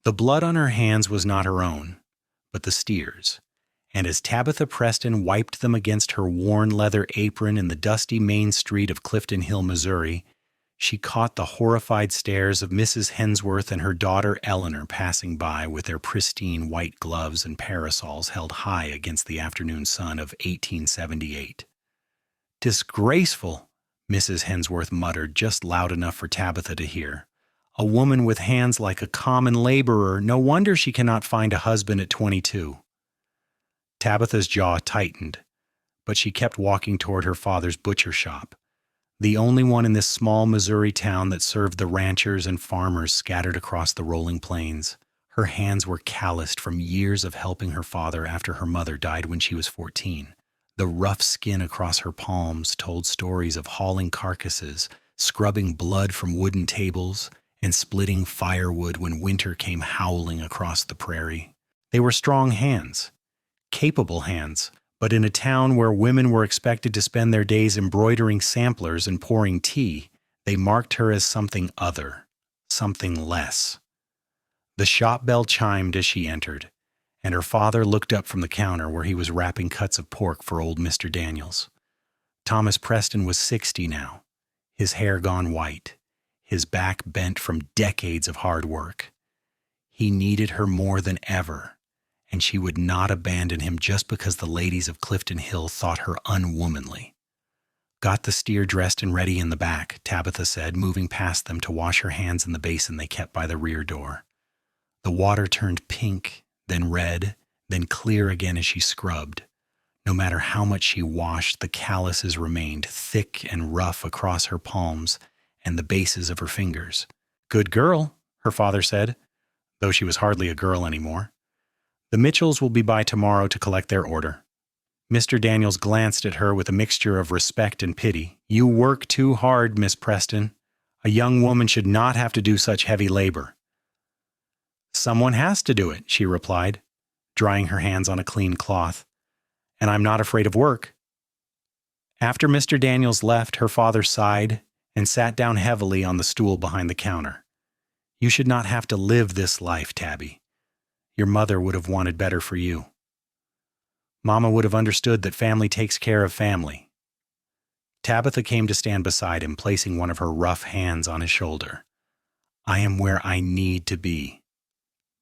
The blood on her hands was not her own, but the steer's, and as Tabitha Preston wiped them against her worn leather apron in the dusty main street of Clifton Hill, Missouri, she caught the horrified stares of Mrs. Hensworth and her daughter Eleanor passing by with their pristine white gloves and parasols held high against the afternoon sun of 1878. "Disgraceful," Mrs. Hensworth muttered just loud enough for Tabitha to hear. "A woman with hands like a common laborer. No wonder she cannot find a husband at 22. Tabitha's jaw tightened, but she kept walking toward her father's butcher shop, the only one in this small Missouri town that served the ranchers and farmers scattered across the rolling plains. Her hands were calloused from years of helping her father after her mother died when she was 14. The rough skin across her palms told stories of hauling carcasses, scrubbing blood from wooden tables, and splitting firewood when winter came howling across the prairie. They were strong hands, capable hands, but in a town where women were expected to spend their days embroidering samplers and pouring tea, they marked her as something other, something less. The shop bell chimed as she entered, and her father looked up from the counter where he was wrapping cuts of pork for old Mr. Daniels. Thomas Preston was 60 now, his hair gone white, his back bent from decades of hard work. He needed her more than ever, and she would not abandon him just because the ladies of Clifton Hill thought her unwomanly. "Got the steer dressed and ready in the back," Tabitha said, moving past them to wash her hands in the basin they kept by the rear door. The water turned pink, then red, then clear again as she scrubbed. No matter how much she washed, the calluses remained thick and rough across her palms and the bases of her fingers. "Good girl," her father said, though she was hardly a girl anymore. "The Mitchells will be by tomorrow to collect their order." Mr. Daniels glanced at her with a mixture of respect and pity. "You work too hard, Miss Preston. A young woman should not have to do such heavy labor." "Someone has to do it," she replied, drying her hands on a clean cloth. "And I'm not afraid of work." After Mr. Daniels left, her father sighed and sat down heavily on the stool behind the counter. "You should not have to live this life, Tabby. Your mother would have wanted better for you. Mama would have understood that family takes care of family." Tabitha came to stand beside him, placing one of her rough hands on his shoulder. "I am where I need to be."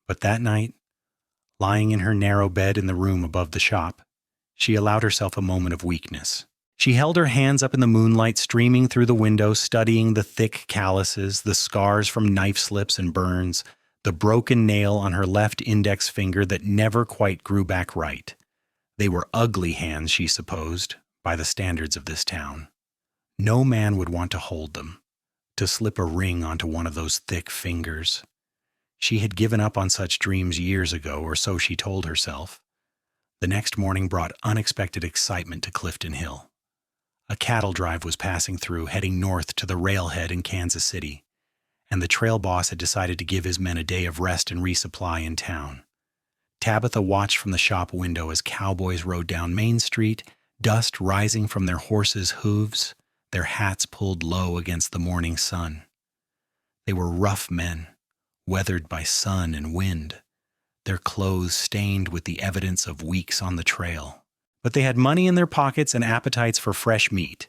But that night, lying in her narrow bed in the room above the shop, she allowed herself a moment of weakness. She held her hands up in the moonlight streaming through the window, studying the thick calluses, the scars from knife slips and burns, the broken nail on her left index finger that never quite grew back right. They were ugly hands, she supposed, by the standards of this town. No man would want to hold them, to slip a ring onto one of those thick fingers. She had given up on such dreams years ago, or so she told herself. The next morning brought unexpected excitement to Clifton Hill. A cattle drive was passing through, heading north to the railhead in Kansas City, and the trail boss had decided to give his men a day of rest and resupply in town. Tabitha watched from the shop window as cowboys rode down Main Street, dust rising from their horses' hooves, their hats pulled low against the morning sun. They were rough men, weathered by sun and wind, their clothes stained with the evidence of weeks on the trail. But they had money in their pockets and appetites for fresh meat,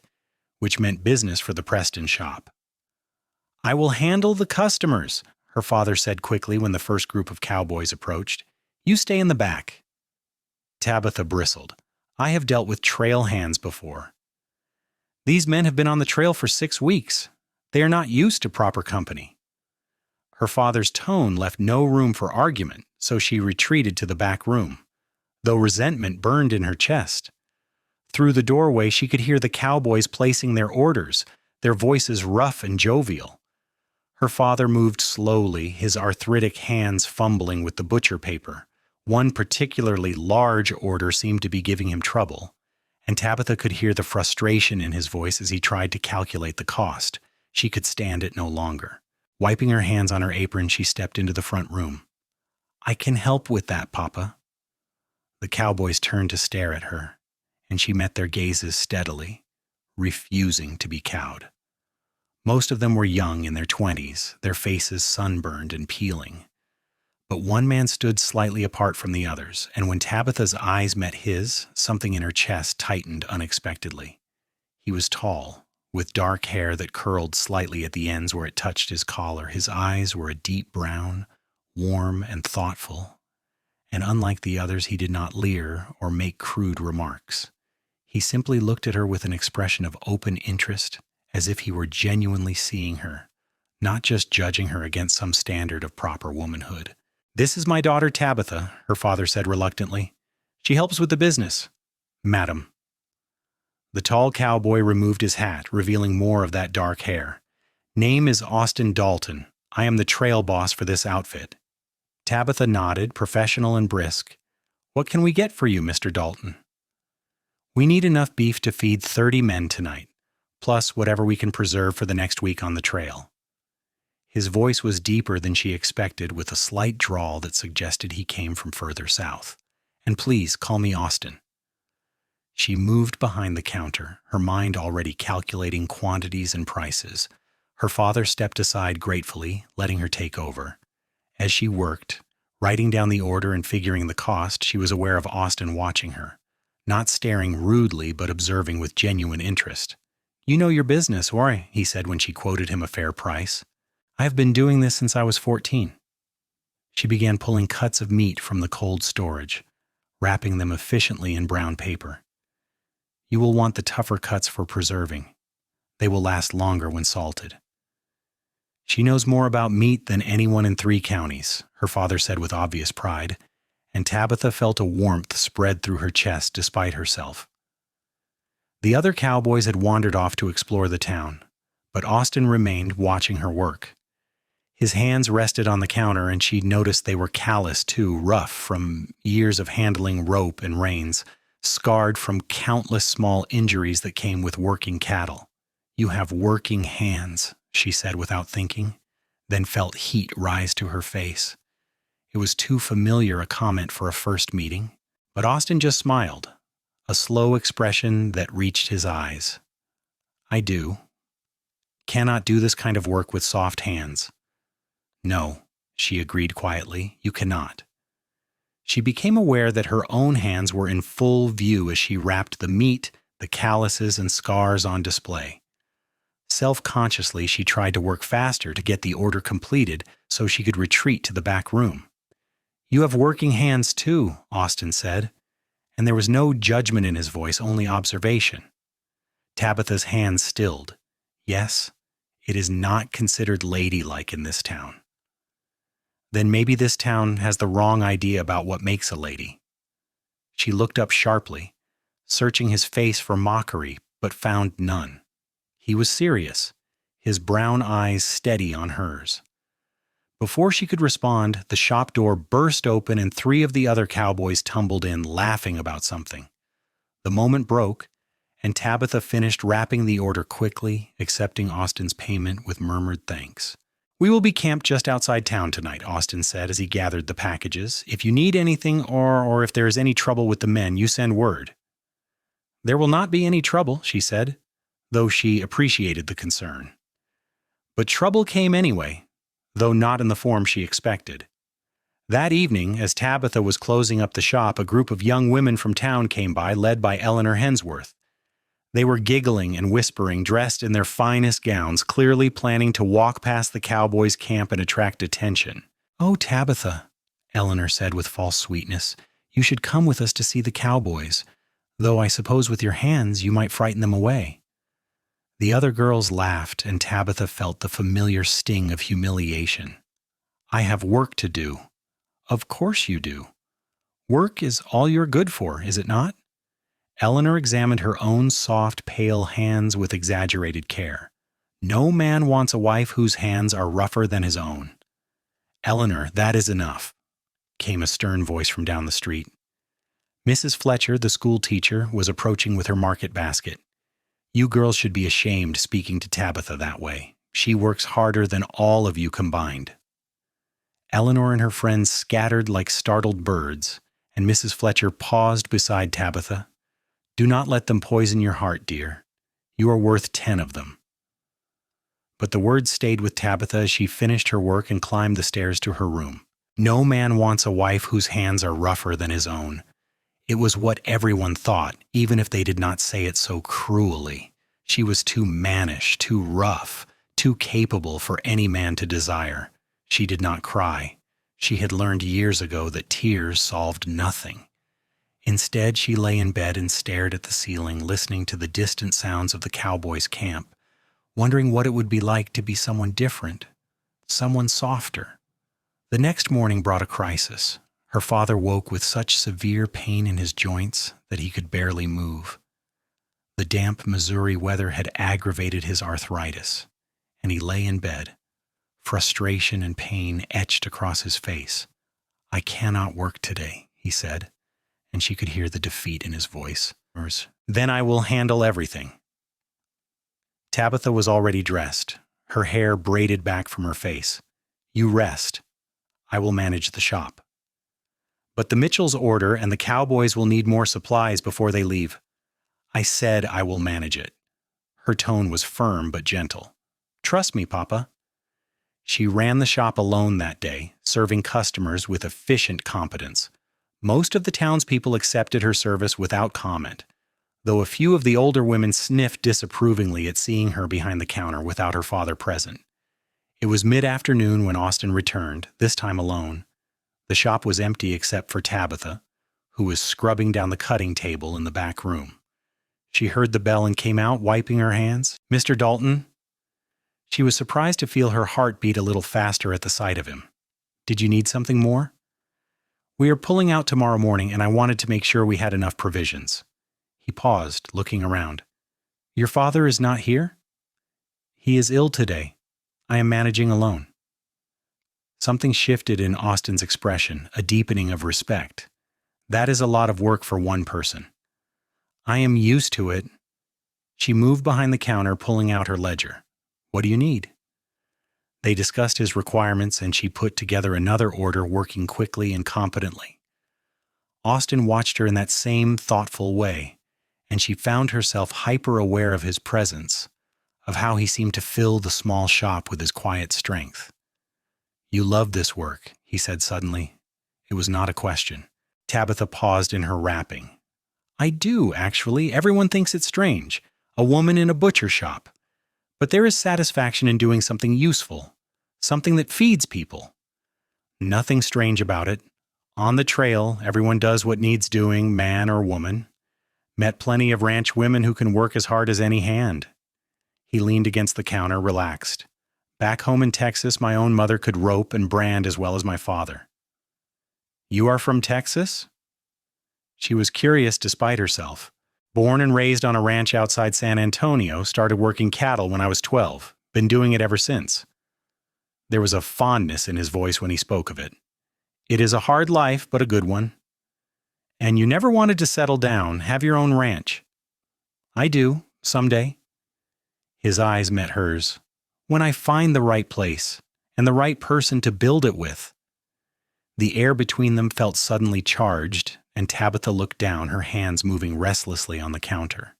which meant business for the Preston shop. "I will handle the customers," her father said quickly when the first group of cowboys approached. "You stay in the back." Tabitha bristled. "I have dealt with trail hands before. These men have been on the trail for 6 weeks. They are not used to proper company." Her father's tone left no room for argument, so she retreated to the back room, though resentment burned in her chest. Through the doorway, she could hear the cowboys placing their orders, their voices rough and jovial. Her father moved slowly, his arthritic hands fumbling with the butcher paper. One particularly large order seemed to be giving him trouble, and Tabitha could hear the frustration in his voice as he tried to calculate the cost. She could stand it no longer. Wiping her hands on her apron, she stepped into the front room. "I can help with that, Papa." The cowboys turned to stare at her, and she met their gazes steadily, refusing to be cowed. Most of them were young in their 20s, their faces sunburned and peeling. But one man stood slightly apart from the others, and when Tabitha's eyes met his, something in her chest tightened unexpectedly. He was tall, with dark hair that curled slightly at the ends where it touched his collar. His eyes were a deep brown, warm and thoughtful, and unlike the others, he did not leer or make crude remarks. He simply looked at her with an expression of open interest, as if he were genuinely seeing her, not just judging her against some standard of proper womanhood. "This is my daughter Tabitha," her father said reluctantly. "She helps with the business, madam." The tall cowboy removed his hat, revealing more of that dark hair. "Name is Austin Dalton. I am the trail boss for this outfit." Tabitha nodded, professional and brisk. "What can we get for you, Mr. Dalton?" "We need enough beef to feed 30 men tonight, plus whatever we can preserve for the next week on the trail." His voice was deeper than she expected, with a slight drawl that suggested he came from further south. "And please call me Austin." She moved behind the counter, her mind already calculating quantities and prices. Her father stepped aside gratefully, letting her take over. As she worked, writing down the order and figuring the cost, she was aware of Austin watching her, not staring rudely but observing with genuine interest. "You know your business, Ori," he said when she quoted him a fair price. "I have been doing this since I was 14. She began pulling cuts of meat from the cold storage, wrapping them efficiently in brown paper. "You will want the tougher cuts for preserving. They will last longer when salted." "She knows more about meat than anyone in 3 counties, her father said with obvious pride, and Tabitha felt a warmth spread through her chest despite herself. The other cowboys had wandered off to explore the town, but Austin remained watching her work. His hands rested on the counter, and she noticed they were calloused too, rough from years of handling rope and reins, scarred from countless small injuries that came with working cattle. "You have working hands," she said without thinking, then felt heat rise to her face. It was too familiar a comment for a first meeting, but Austin just smiled, a slow expression that reached his eyes. "I do. Cannot do this kind of work with soft hands." "No," she agreed quietly, "you cannot." She became aware that her own hands were in full view as she wrapped the meat, the calluses, and scars on display. Self-consciously, she tried to work faster to get the order completed so she could retreat to the back room. "You have working hands too," Austin said, and there was no judgment in his voice, only observation. Tabitha's hands stilled. "Yes, it is not considered ladylike in this town." "Then maybe this town has the wrong idea about what makes a lady." She looked up sharply, searching his face for mockery, but found none. He was serious, his brown eyes steady on hers. Before she could respond, the shop door burst open and 3 of the other cowboys tumbled in, laughing about something. The moment broke, and Tabitha finished wrapping the order quickly, accepting Austin's payment with murmured thanks. "We will be camped just outside town tonight," Austin said as he gathered the packages. "If you need anything or if there is any trouble with the men, you send word." "There will not be any trouble," she said, though she appreciated the concern. But trouble came anyway, though not in the form she expected. That evening, as Tabitha was closing up the shop, a group of young women from town came by, led by Eleanor Hensworth. They were giggling and whispering, dressed in their finest gowns, clearly planning to walk past the cowboys' camp and attract attention. "Oh, Tabitha," Eleanor said with false sweetness, "you should come with us to see the cowboys, though I suppose with your hands you might frighten them away." The other girls laughed, and Tabitha felt the familiar sting of humiliation. "I have work to do." "Of course you do. Work is all you're good for, is it not?" Eleanor examined her own soft, pale hands with exaggerated care. "No man wants a wife whose hands are rougher than his own." "Eleanor, that is enough," came a stern voice from down the street. Mrs. Fletcher, the school teacher, was approaching with her market basket. "You girls should be ashamed speaking to Tabitha that way. She works harder than all of you combined." Eleanor and her friends scattered like startled birds, and Mrs. Fletcher paused beside Tabitha. "Do not let them poison your heart, dear. You are worth 10 of them." But the words stayed with Tabitha as she finished her work and climbed the stairs to her room. No man wants a wife whose hands are rougher than his own. It was what everyone thought, even if they did not say it so cruelly. She was too mannish, too rough, too capable for any man to desire. She did not cry. She had learned years ago that tears solved nothing. Instead, she lay in bed and stared at the ceiling, listening to the distant sounds of the cowboys' camp, wondering what it would be like to be someone different, someone softer. The next morning brought a crisis. Her father woke with such severe pain in his joints that he could barely move. The damp Missouri weather had aggravated his arthritis, and he lay in bed, frustration and pain etched across his face. "I cannot work today," he said, and she could hear the defeat in his voice. "Then I will handle everything." Tabitha was already dressed, her hair braided back from her face. "You rest. I will manage the shop. But the Mitchells order and the cowboys will need more supplies before they leave." "I said I will manage it." Her tone was firm but gentle. "Trust me, Papa." She ran the shop alone that day, serving customers with efficient competence. Most of the townspeople accepted her service without comment, though a few of the older women sniffed disapprovingly at seeing her behind the counter without her father present. It was mid-afternoon when Austin returned, this time alone. The shop was empty except for Tabitha, who was scrubbing down the cutting table in the back room. She heard the bell and came out, wiping her hands. "Mr. Dalton?" She was surprised to feel her heart beat a little faster at the sight of him. "Did you need something more?" "We are pulling out tomorrow morning, and I wanted to make sure we had enough provisions." He paused, looking around. "Your father is not here?" "He is ill today. I am managing alone." Something shifted in Austin's expression, a deepening of respect. "That is a lot of work for one person." "I am used to it." She moved behind the counter, pulling out her ledger. "What do you need?" They discussed his requirements, and she put together another order, working quickly and competently. Austin watched her in that same thoughtful way, and she found herself hyper-aware of his presence, of how he seemed to fill the small shop with his quiet strength. "You love this work," he said suddenly. It was not a question. Tabitha paused in her wrapping. "I do, actually. Everyone thinks it's strange. A woman in a butcher shop. But there is satisfaction in doing something useful, something that feeds people. Nothing strange about it. On the trail, everyone does what needs doing, man or woman. Met plenty of ranch women who can work as hard as any hand." He leaned against the counter, relaxed. "Back home in Texas, my own mother could rope and brand as well as my father." "You are from Texas?" She was curious despite herself. "Born and raised on a ranch outside San Antonio, started working cattle when I was 12. Been doing it ever since." There was a fondness in his voice when he spoke of it. "It is a hard life, but a good one." "And you never wanted to settle down, have your own ranch?" "I do, someday." His eyes met hers. "When I find the right place, and the right person to build it with." The air between them felt suddenly charged, and Tabitha looked down, her hands moving restlessly on the counter.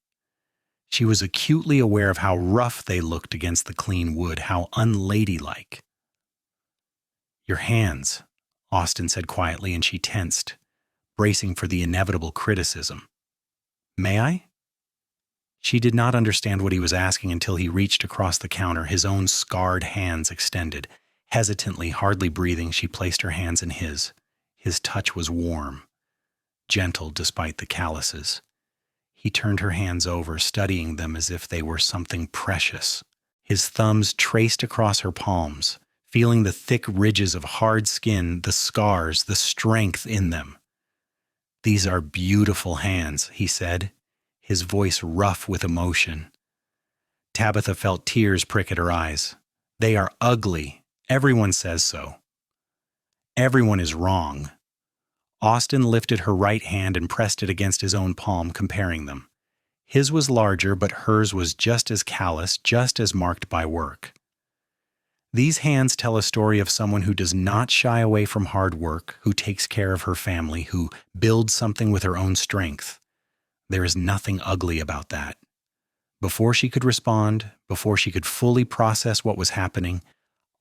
She was acutely aware of how rough they looked against the clean wood, how unladylike. "Your hands," Austin said quietly, and she tensed, bracing for the inevitable criticism. "May I?" She did not understand what he was asking until he reached across the counter, his own scarred hands extended. Hesitantly, hardly breathing, she placed her hands in his. His touch was warm, gentle despite the calluses. He turned her hands over, studying them as if they were something precious. His thumbs traced across her palms, feeling the thick ridges of hard skin, the scars, the strength in them. "These are beautiful hands," he said, his voice rough with emotion. Tabitha felt tears prick at her eyes. "They are ugly. Everyone says so." "Everyone is wrong." Austin lifted her right hand and pressed it against his own palm, comparing them. His was larger, but hers was just as calloused, just as marked by work. "These hands tell a story of someone who does not shy away from hard work, who takes care of her family, who builds something with her own strength. There is nothing ugly about that." Before she could respond, before she could fully process what was happening,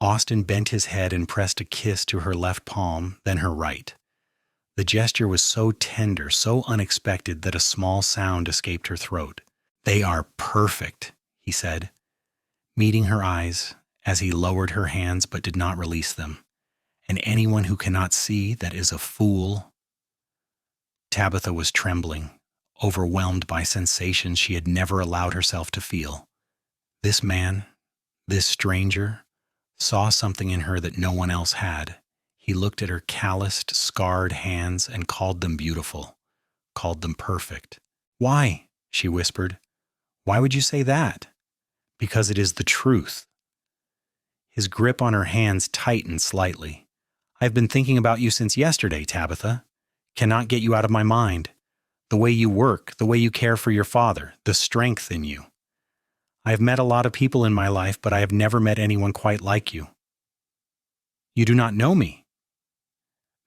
Austin bent his head and pressed a kiss to her left palm, then her right. The gesture was so tender, so unexpected that a small sound escaped her throat. "They are perfect," he said, meeting her eyes as he lowered her hands but did not release them. "And anyone who cannot see that is a fool." Tabitha was trembling, overwhelmed by sensations she had never allowed herself to feel. This man, this stranger, saw something in her that no one else had. He looked at her calloused, scarred hands and called them beautiful, called them perfect. "Why?" she whispered. "Why would you say that?" "Because it is the truth." His grip on her hands tightened slightly. "I've been thinking about you since yesterday, Tabitha. Cannot get you out of my mind. The way you work, the way you care for your father, the strength in you. I have met a lot of people in my life, but I have never met anyone quite like you." "You do not know me."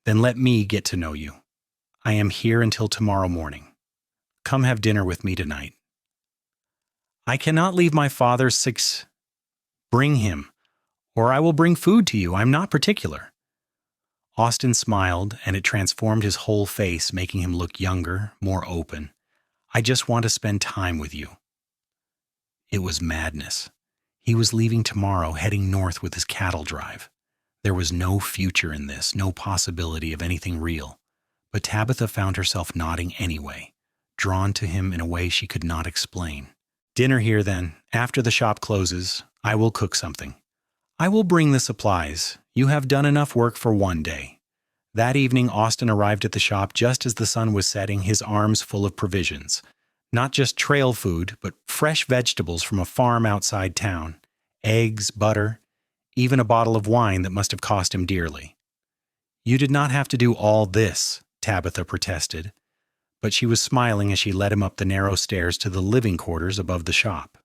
"Then let me get to know you. I am here until tomorrow morning. Come have dinner with me tonight." "I cannot leave my father Bring him, or I will bring food to you. I'm not particular." Austin smiled, and it transformed his whole face, making him look younger, more open. "I just want to spend time with you." It was madness. He was leaving tomorrow, heading north with his cattle drive. There was no future in this, no possibility of anything real. But Tabitha found herself nodding anyway, drawn to him in a way she could not explain. "Dinner here, then. After the shop closes, I will cook something. I will bring the supplies. You have done enough work for one day." That evening, Austin arrived at the shop just as the sun was setting, his arms full of provisions. Not just trail food, but fresh vegetables from a farm outside town. Eggs, butter, even a bottle of wine that must have cost him dearly. "You did not have to do all this," Tabitha protested, but she was smiling as she led him up the narrow stairs to the living quarters above the shop.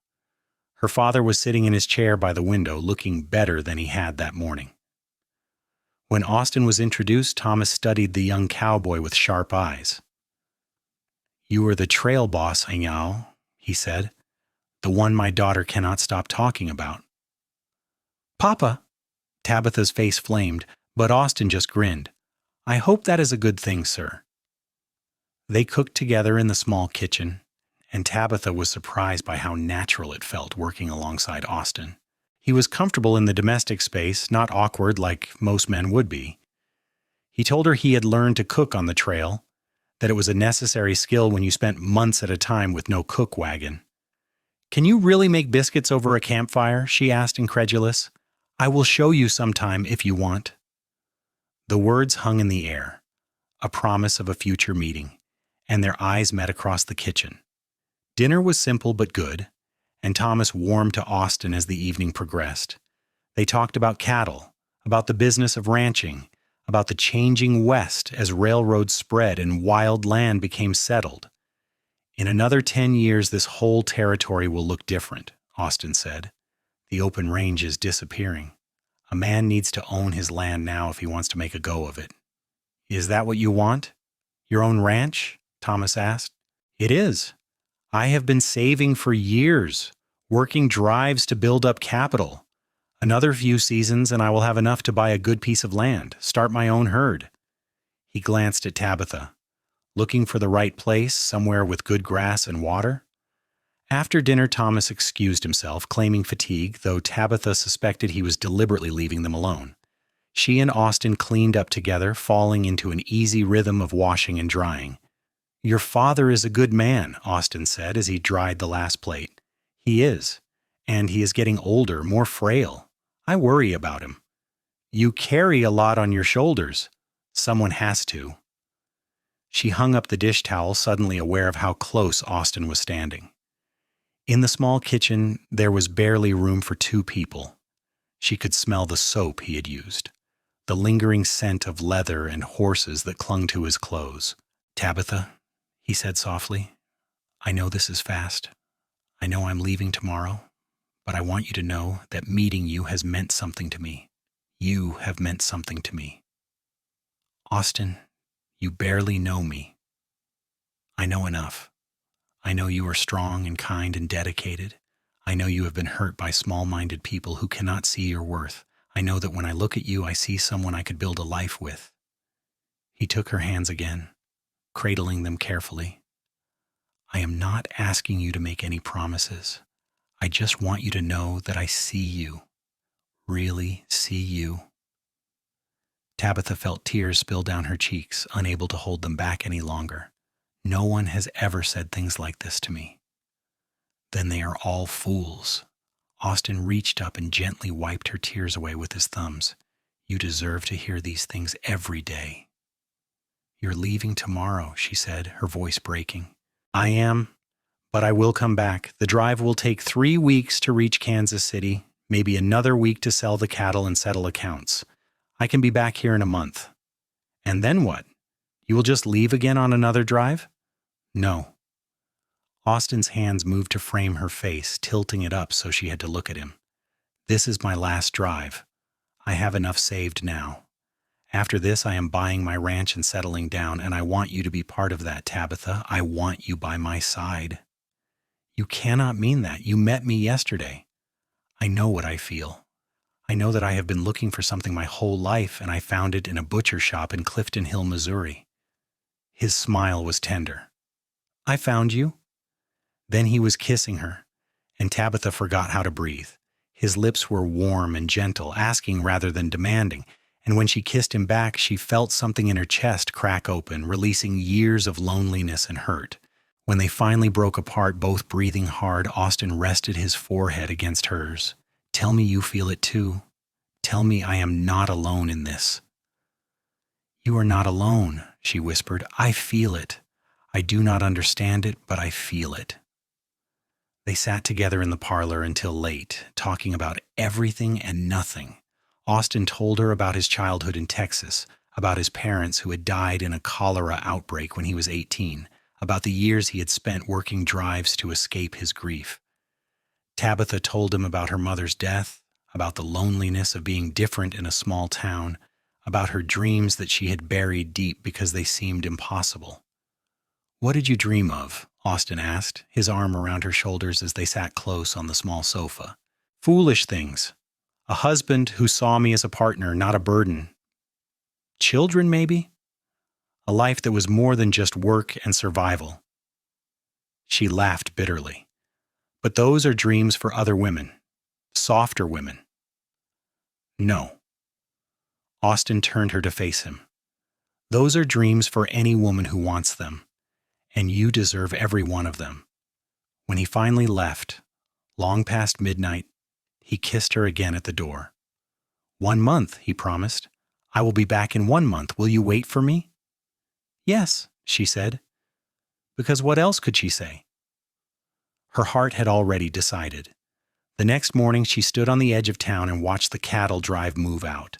Her father was sitting in his chair by the window, looking better than he had that morning. When Austin was introduced, Thomas studied the young cowboy with sharp eyes. "You are the trail boss, Anyao," he said, "the one my daughter cannot stop talking about." "Papa!" Tabitha's face flamed, but Austin just grinned. "I hope that is a good thing, sir." They cooked together in the small kitchen, and Tabitha was surprised by how natural it felt working alongside Austin. He was comfortable in the domestic space, not awkward like most men would be. He told her he had learned to cook on the trail, that it was a necessary skill when you spent months at a time with no cook wagon. "Can you really make biscuits over a campfire?" she asked, incredulous. "I will show you sometime if you want." The words hung in the air, a promise of a future meeting, and their eyes met across the kitchen. Dinner was simple but good, and Thomas warmed to Austin as the evening progressed. They talked about cattle, about the business of ranching, about the changing West as railroads spread and wild land became settled. "In another 10 years, this whole territory will look different," Austin said. "The open range is disappearing. A man needs to own his land now if he wants to make a go of it." "Is that what you want? Your own ranch?" Thomas asked. "It is. I have been saving for years, working drives to build up capital. Another few seasons and I will have enough to buy a good piece of land, start my own herd." He glanced at Tabitha, looking for the right place, somewhere with good grass and water. After dinner, Thomas excused himself, claiming fatigue, though Tabitha suspected he was deliberately leaving them alone. She and Austin cleaned up together, falling into an easy rhythm of washing and drying. "Your father is a good man," Austin said as he dried the last plate. "He is, and he is getting older, more frail. I worry about him." "You carry a lot on your shoulders." "Someone has to." She hung up the dish towel, suddenly aware of how close Austin was standing. In the small kitchen, there was barely room for 2 people. She could smell the soap he had used, the lingering scent of leather and horses that clung to his clothes. "Tabitha," he said softly, "I know this is fast. I know I'm leaving tomorrow, but I want you to know that meeting you has meant something to me. You have meant something to me. Austin, you barely know me. I know enough. I know you are strong and kind and dedicated. I know you have been hurt by small-minded people who cannot see your worth. I know that when I look at you, I see someone I could build a life with." He took her hands again, cradling them carefully. "I am not asking you to make any promises. I just want you to know that I see you, really see you." Tabitha felt tears spill down her cheeks, unable to hold them back any longer. "No one has ever said things like this to me." "Then they are all fools." Austin reached up and gently wiped her tears away with his thumbs. "You deserve to hear these things every day." "You're leaving tomorrow," she said, her voice breaking. "I am, but I will come back. The drive will take 3 weeks to reach Kansas City, maybe another week to sell the cattle and settle accounts. I can be back here in a month." "And then what? You will just leave again on another drive?" "No." Austin's hands moved to frame her face, tilting it up so she had to look at him. "This is my last drive. I have enough saved now. After this, I am buying my ranch and settling down, and I want you to be part of that, Tabitha. I want you by my side." "You cannot mean that. You met me yesterday." "I know what I feel. I know that I have been looking for something my whole life, and I found it in a butcher shop in Clifton Hill, Missouri." His smile was tender. "I found you?" Then he was kissing her, and Tabitha forgot how to breathe. His lips were warm and gentle, asking rather than demanding, and when she kissed him back, she felt something in her chest crack open, releasing years of loneliness and hurt. When they finally broke apart, both breathing hard, Austin rested his forehead against hers. "Tell me you feel it too. Tell me I am not alone in this." "You are not alone," she whispered. "I feel it. I do not understand it, but I feel it." They sat together in the parlor until late, talking about everything and nothing. Austin told her about his childhood in Texas, about his parents who had died in a cholera outbreak when he was 18, about the years he had spent working drives to escape his grief. Tabitha told him about her mother's death, about the loneliness of being different in a small town, about her dreams that she had buried deep because they seemed impossible. "What did you dream of?" Austin asked, his arm around her shoulders as they sat close on the small sofa. "Foolish things. A husband who saw me as a partner, not a burden. Children, maybe? A life that was more than just work and survival." She laughed bitterly. "But those are dreams for other women. Softer women." "No." Austin turned her to face him. "Those are dreams for any woman who wants them, and you deserve every one of them." When he finally left, long past midnight, he kissed her again at the door. "1 month," he promised. "I will be back in 1 month. Will you wait for me?" "Yes," she said. Because what else could she say? Her heart had already decided. The next morning she stood on the edge of town and watched the cattle drive move out.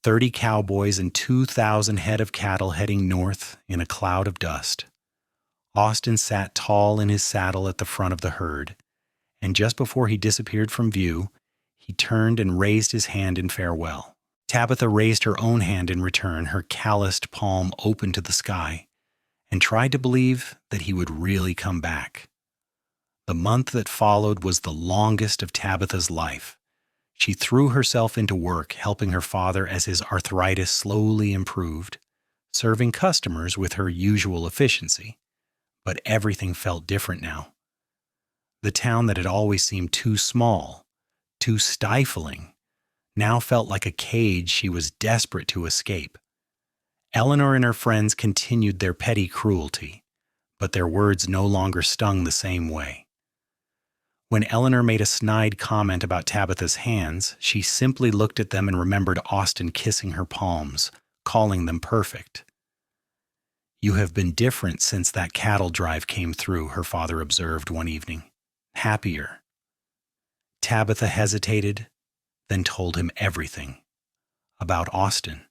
30 cowboys and 2,000 head of cattle heading north in a cloud of dust. Austin sat tall in his saddle at the front of the herd, and just before he disappeared from view, he turned and raised his hand in farewell. Tabitha raised her own hand in return, her calloused palm open to the sky, and tried to believe that he would really come back. The month that followed was the longest of Tabitha's life. She threw herself into work, helping her father as his arthritis slowly improved, serving customers with her usual efficiency. But everything felt different now. The town that had always seemed too small, too stifling, now felt like a cage she was desperate to escape. Eleanor and her friends continued their petty cruelty, but their words no longer stung the same way. When Eleanor made a snide comment about Tabitha's hands, she simply looked at them and remembered Austin kissing her palms, calling them perfect. "You have been different since that cattle drive came through," her father observed one evening. "Happier." Tabitha hesitated, then told him everything. About Austin,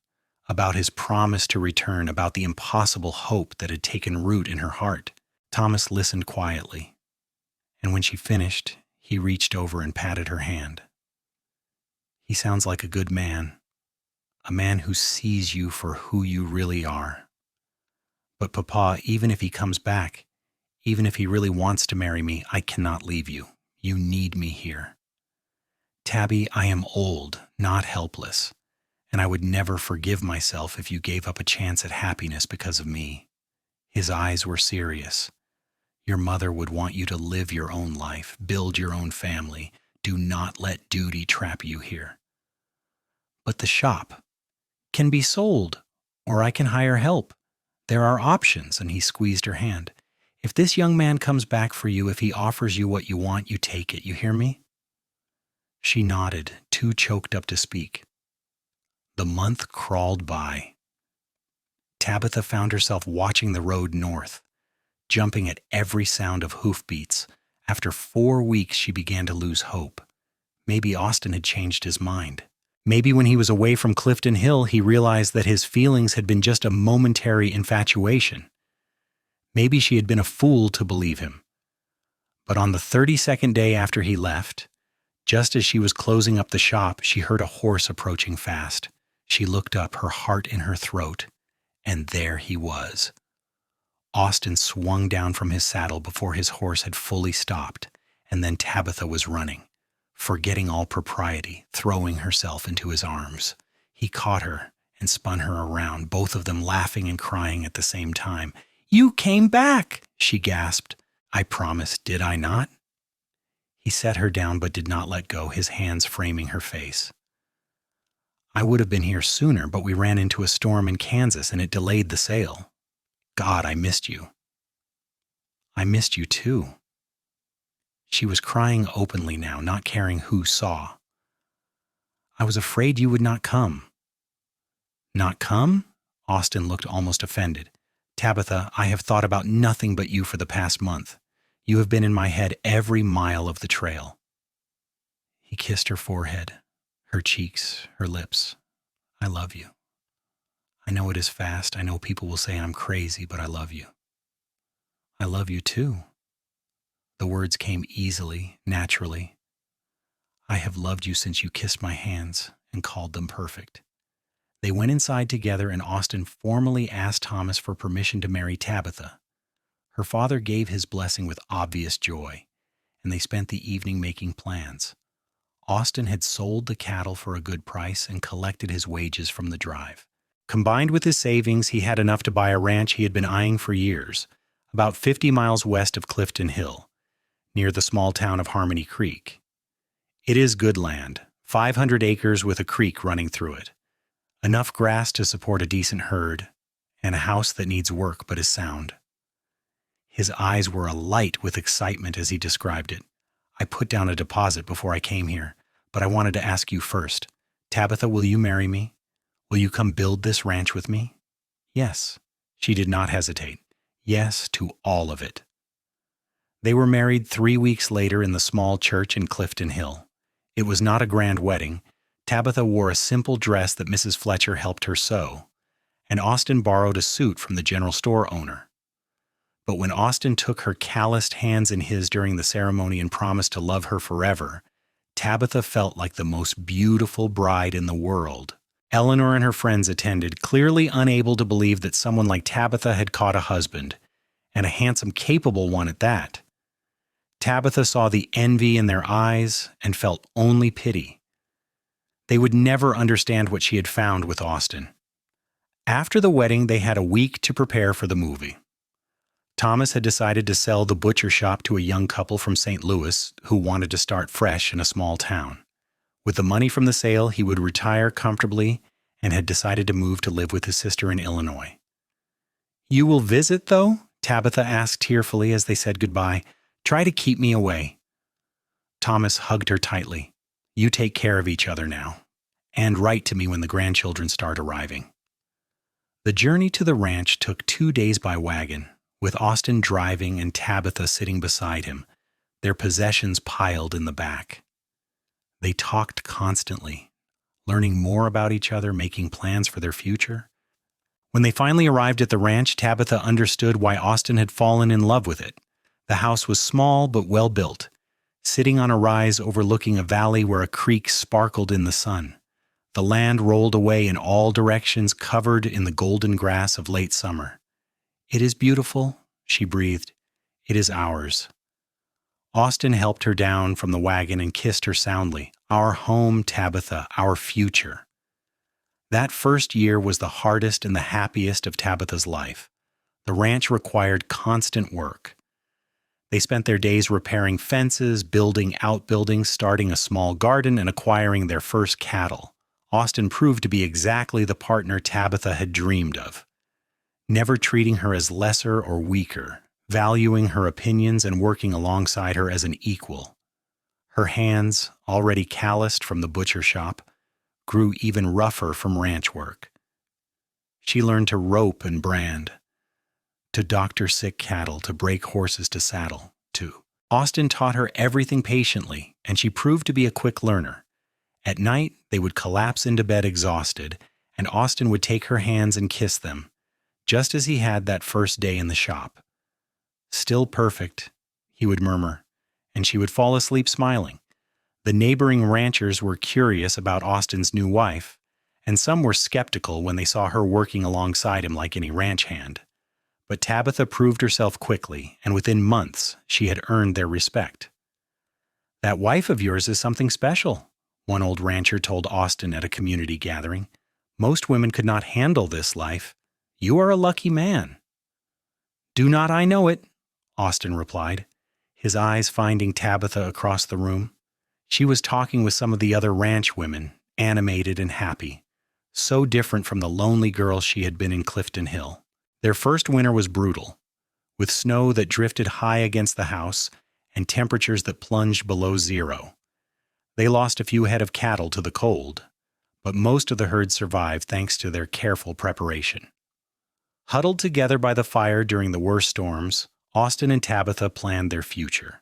about his promise to return, about the impossible hope that had taken root in her heart. Thomas listened quietly, and when she finished, he reached over and patted her hand. "He sounds like a good man, a man who sees you for who you really are. But Papa, even if he comes back, even if he really wants to marry me, I cannot leave you. You need me here." Tabby, I am old, not helpless, and I would never forgive myself if you gave up a chance at happiness because of me. His eyes were serious. Your mother would want you to live your own life, build your own family. Do not let duty trap you here. But the shop can be sold, or I can hire help. There are options, and he squeezed her hand. If this young man comes back for you, if he offers you what you want, you take it. You hear me? She nodded, too choked up to speak. The month crawled by. Tabitha found herself watching the road north, jumping at every sound of hoofbeats. After 4 weeks, she began to lose hope. Maybe Austin had changed his mind. Maybe when he was away from Clifton Hill, he realized that his feelings had been just a momentary infatuation. Maybe she had been a fool to believe him. But on the 32nd day after he left, just as she was closing up the shop, she heard a horse approaching fast. She looked up, her heart in her throat, and there he was. Austin swung down from his saddle before his horse had fully stopped, and then Tabitha was running, forgetting all propriety, throwing herself into his arms. He caught her and spun her around, both of them laughing and crying at the same time. "You came back," she gasped. "I promised, did I not?" He set her down but did not let go, his hands framing her face. "I would have been here sooner, but we ran into a storm in Kansas and it delayed the sale. God, I missed you." "I missed you too." She was crying openly now, not caring who saw. "I was afraid you would not come." "Not come?" Austin looked almost offended. "Tabitha, I have thought about nothing but you for the past month. You have been in my head every mile of the trail." He kissed her forehead, her cheeks, her lips. "I love you. I know it is fast. I know people will say I'm crazy, but I love you." "I love you too." The words came easily, naturally. "I have loved you since you kissed my hands and called them perfect." They went inside together, and Austin formally asked Thomas for permission to marry Tabitha. Her father gave his blessing with obvious joy, and they spent the evening making plans. Austin had sold the cattle for a good price and collected his wages from the drive. Combined with his savings, he had enough to buy a ranch he had been eyeing for years, about 50 miles west of Clifton Hill, near the small town of Harmony Creek. It is good land, 500 acres with a creek running through it, enough grass to support a decent herd, and a house that needs work but is sound. His eyes were alight with excitement as he described it. "I put down a deposit before I came here, but I wanted to ask you first. Tabitha, will you marry me? Will you come build this ranch with me?" "Yes." She did not hesitate. "Yes to all of it." They were married 3 weeks later in the small church in Clifton Hill. It was not a grand wedding. Tabitha wore a simple dress that Mrs. Fletcher helped her sew, and Austin borrowed a suit from the general store owner. But when Austin took her calloused hands in his during the ceremony and promised to love her forever, Tabitha felt like the most beautiful bride in the world. Eleanor and her friends attended, clearly unable to believe that someone like Tabitha had caught a husband, and a handsome, capable one at that. Tabitha saw the envy in their eyes and felt only pity. They would never understand what she had found with Austin. After the wedding, they had a week to prepare for the movie. Thomas had decided to sell the butcher shop to a young couple from St. Louis who wanted to start fresh in a small town. With the money from the sale, he would retire comfortably and had decided to move to live with his sister in Illinois. "You will visit, though?" Tabitha asked tearfully as they said goodbye. "Try to keep me away." Thomas hugged her tightly. "You take care of each other now, and write to me when the grandchildren start arriving." The journey to the ranch took 2 days by wagon, with Austin driving and Tabitha sitting beside him, their possessions piled in the back. They talked constantly, learning more about each other, making plans for their future. When they finally arrived at the ranch, Tabitha understood why Austin had fallen in love with it. The house was small but well built, sitting on a rise overlooking a valley where a creek sparkled in the sun. The land rolled away in all directions, covered in the golden grass of late summer. "It is beautiful," she breathed. "It is ours." Austin helped her down from the wagon and kissed her soundly. "Our home, Tabitha, our future." That first year was the hardest and the happiest of Tabitha's life. The ranch required constant work. They spent their days repairing fences, building outbuildings, starting a small garden, and acquiring their first cattle. Austin proved to be exactly the partner Tabitha had dreamed of, never treating her as lesser or weaker, valuing her opinions and working alongside her as an equal. Her hands, already calloused from the butcher shop, grew even rougher from ranch work. She learned to rope and brand, to doctor sick cattle, to break horses to saddle, too. Austin taught her everything patiently, and she proved to be a quick learner. At night, they would collapse into bed exhausted, and Austin would take her hands and kiss them, just as he had that first day in the shop. "Still perfect," he would murmur, and she would fall asleep smiling. The neighboring ranchers were curious about Austin's new wife, and some were skeptical when they saw her working alongside him like any ranch hand. But Tabitha proved herself quickly, and within months she had earned their respect. "That wife of yours is something special," one old rancher told Austin at a community gathering. "Most women could not handle this life. You are a lucky man." "Do not I know it?" Austin replied, his eyes finding Tabitha across the room. She was talking with some of the other ranch women, animated and happy, so different from the lonely girl she had been in Clifton Hill. Their first winter was brutal, with snow that drifted high against the house and temperatures that plunged below zero. They lost a few head of cattle to the cold, but most of the herd survived thanks to their careful preparation. Huddled together by the fire during the worst storms, Austin and Tabitha planned their future.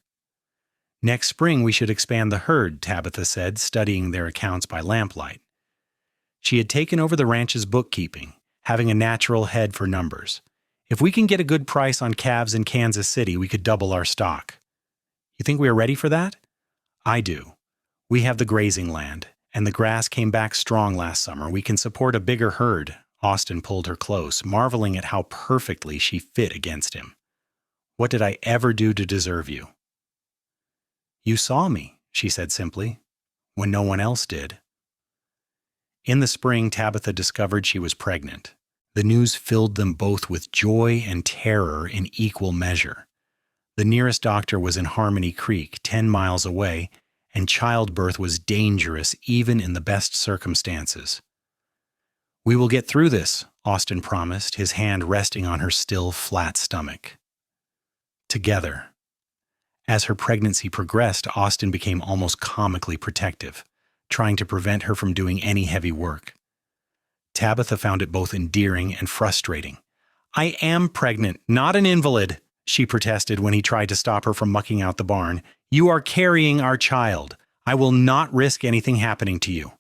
"Next spring we should expand the herd," Tabitha said, studying their accounts by lamplight. She had taken over the ranch's bookkeeping, having a natural head for numbers. "If we can get a good price on calves in Kansas City, we could double our stock." "You think we are ready for that?" "I do. We have the grazing land, and the grass came back strong last summer. We can support a bigger herd." Austin pulled her close, marveling at how perfectly she fit against him. "What did I ever do to deserve you?" "You saw me," she said simply, "when no one else did." In the spring, Tabitha discovered she was pregnant. The news filled them both with joy and terror in equal measure. The nearest doctor was in Harmony Creek, 10 miles away, and childbirth was dangerous even in the best circumstances. "We will get through this," Austin promised, his hand resting on her still flat stomach. Together. As her pregnancy progressed, Austin became almost comically protective, trying to prevent her from doing any heavy work. Tabitha found it both endearing and frustrating. "I am pregnant, not an invalid," she protested when he tried to stop her from mucking out the barn. "You are carrying our child. I will not risk anything happening to you."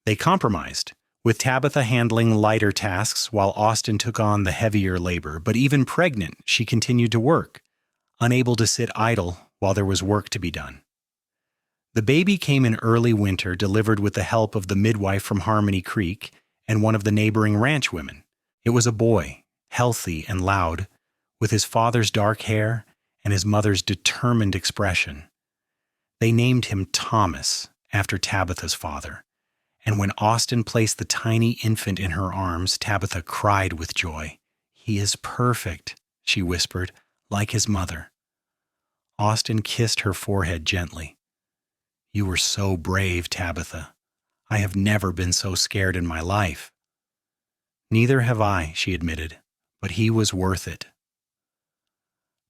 They compromised, with Tabitha handling lighter tasks while Austin took on the heavier labor. But even pregnant, she continued to work, unable to sit idle while there was work to be done. The baby came in early winter, delivered with the help of the midwife from Harmony Creek and one of the neighboring ranch women. It was a boy, healthy and loud, with his father's dark hair and his mother's determined expression. They named him Thomas, after Tabitha's father, and when Austin placed the tiny infant in her arms, Tabitha cried with joy. "He is perfect," she whispered, "like his mother." Austin kissed her forehead gently. "You were so brave, Tabitha. I have never been so scared in my life." "Neither have I," she admitted, "but he was worth it."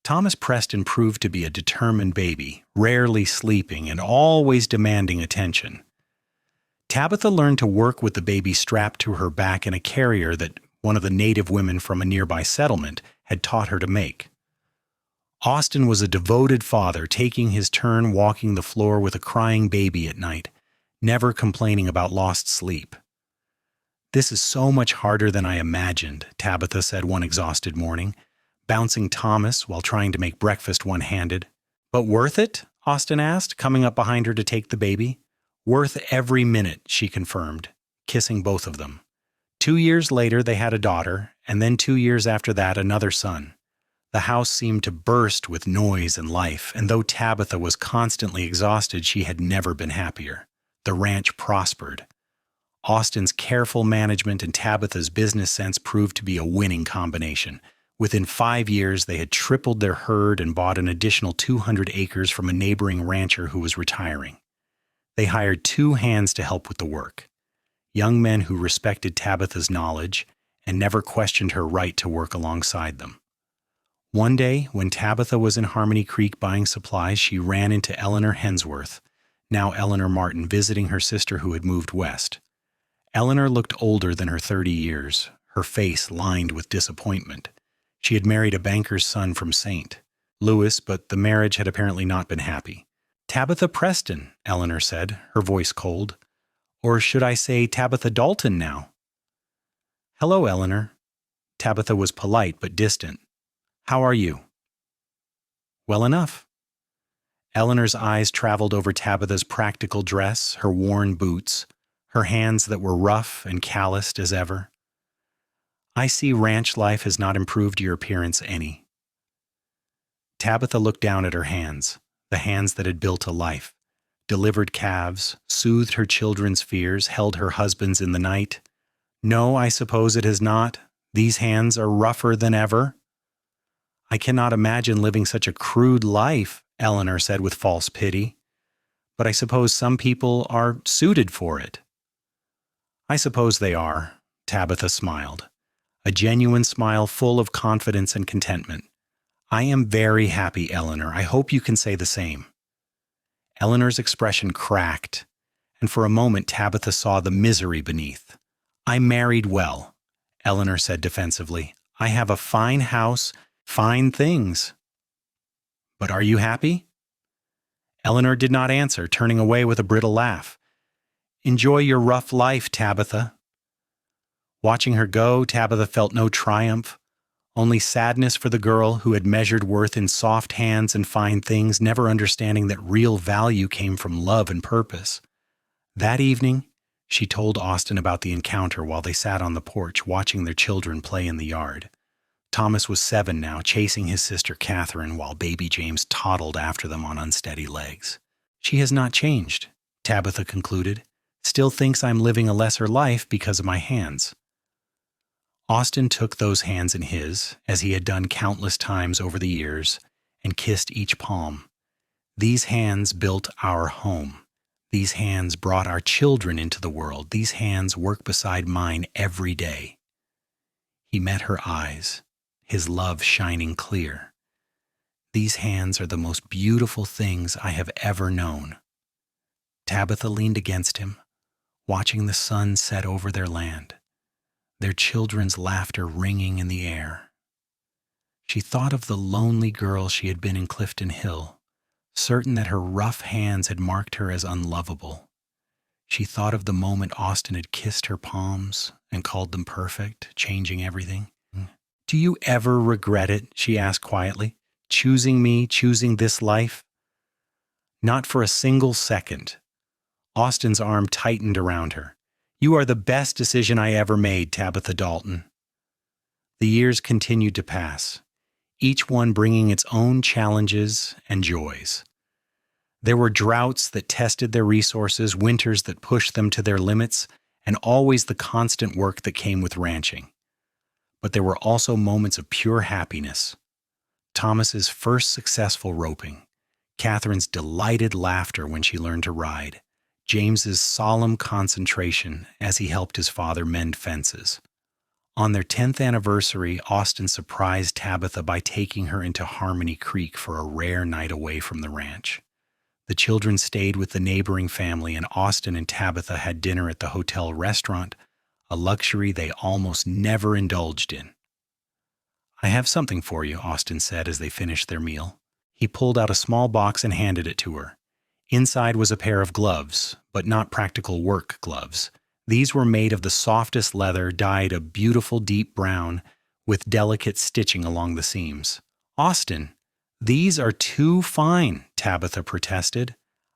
Thomas Preston proved to be a determined baby, rarely sleeping and always demanding attention. Tabitha learned to work with the baby strapped to her back in a carrier that one of the native women from a nearby settlement had taught her to make. Austin was a devoted father, taking his turn walking the floor with a crying baby at night, never complaining about lost sleep. "This is so much harder than I imagined," Tabitha said one exhausted morning, bouncing Thomas while trying to make breakfast one-handed. "But worth it?" Austin asked, coming up behind her to take the baby. "Worth every minute," she confirmed, kissing both of them. 2 years later, they had a daughter, and then 2 years after that, another son. The house seemed to burst with noise and life, and though Tabitha was constantly exhausted, she had never been happier. The ranch prospered. Austin's careful management and Tabitha's business sense proved to be a winning combination. Within 5 years, they had tripled their herd and bought an additional 200 acres from a neighboring rancher who was retiring. They hired 2 hands to help with the work, young men who respected Tabitha's knowledge and never questioned her right to work alongside them. One day, when Tabitha was in Harmony Creek buying supplies, she ran into Eleanor Hensworth, now Eleanor Martin, visiting her sister who had moved west. Eleanor looked older than her 30 years, her face lined with disappointment. She had married a banker's son from St. Louis, but the marriage had apparently not been happy. "Tabitha Preston," Eleanor said, her voice cold. "Or should I say Tabitha Dalton now?" "Hello, Eleanor." Tabitha was polite but distant. "How are you?" "Well enough." Eleanor's eyes traveled over Tabitha's practical dress, her worn boots, her hands that were rough and calloused as ever. "I see ranch life has not improved your appearance any." Tabitha looked down at her hands, the hands that had built a life, delivered calves, soothed her children's fears, held her husband's in the night. "No, I suppose it has not. These hands are rougher than ever." "I cannot imagine living such a crude life," Eleanor said with false pity. "But I suppose some people are suited for it." "I suppose they are," Tabitha smiled, a genuine smile full of confidence and contentment. "I am very happy, Eleanor. I hope you can say the same." Eleanor's expression cracked, and for a moment Tabitha saw the misery beneath. "I married well," Eleanor said defensively. "I have a fine house, fine things." "But are you happy?" Eleanor did not answer, turning away with a brittle laugh. "Enjoy your rough life, Tabitha." Watching her go, Tabitha felt no triumph, only sadness for the girl who had measured worth in soft hands and fine things, never understanding that real value came from love and purpose. That evening, she told Austin about the encounter while they sat on the porch watching their children play in the yard. Thomas was 7 now, chasing his sister Catherine, while baby James toddled after them on unsteady legs. "She has not changed," Tabitha concluded. "Still thinks I'm living a lesser life because of my hands." Austin took those hands in his, as he had done countless times over the years, and kissed each palm. "These hands built our home. These hands brought our children into the world. These hands work beside mine every day." He met her eyes, his love shining clear. "These hands are the most beautiful things I have ever known." Tabitha leaned against him, watching the sun set over their land, their children's laughter ringing in the air. She thought of the lonely girl she had been in Clifton Hill, certain that her rough hands had marked her as unlovable. She thought of the moment Austin had kissed her palms and called them perfect, changing everything. "Do you ever regret it?" she asked quietly. "Choosing me, choosing this life?" "Not for a single second." Austin's arm tightened around her. "You are the best decision I ever made, Tabitha Dalton." The years continued to pass, each one bringing its own challenges and joys. There were droughts that tested their resources, winters that pushed them to their limits, and always the constant work that came with ranching. But there were also moments of pure happiness. Thomas's first successful roping, Catherine's delighted laughter when she learned to ride, James's solemn concentration as he helped his father mend fences. On their 10th anniversary, Austin surprised Tabitha by taking her into Harmony Creek for a rare night away from the ranch. The children stayed with the neighboring family, and Austin and Tabitha had dinner at the hotel restaurant, a luxury they almost never indulged in. "I have something for you," Austin said as they finished their meal. He pulled out a small box and handed it to her. Inside was a pair of gloves, but not practical work gloves. These were made of the softest leather, dyed a beautiful deep brown, with delicate stitching along the seams. "Austin, these are too fine," Tabitha protested.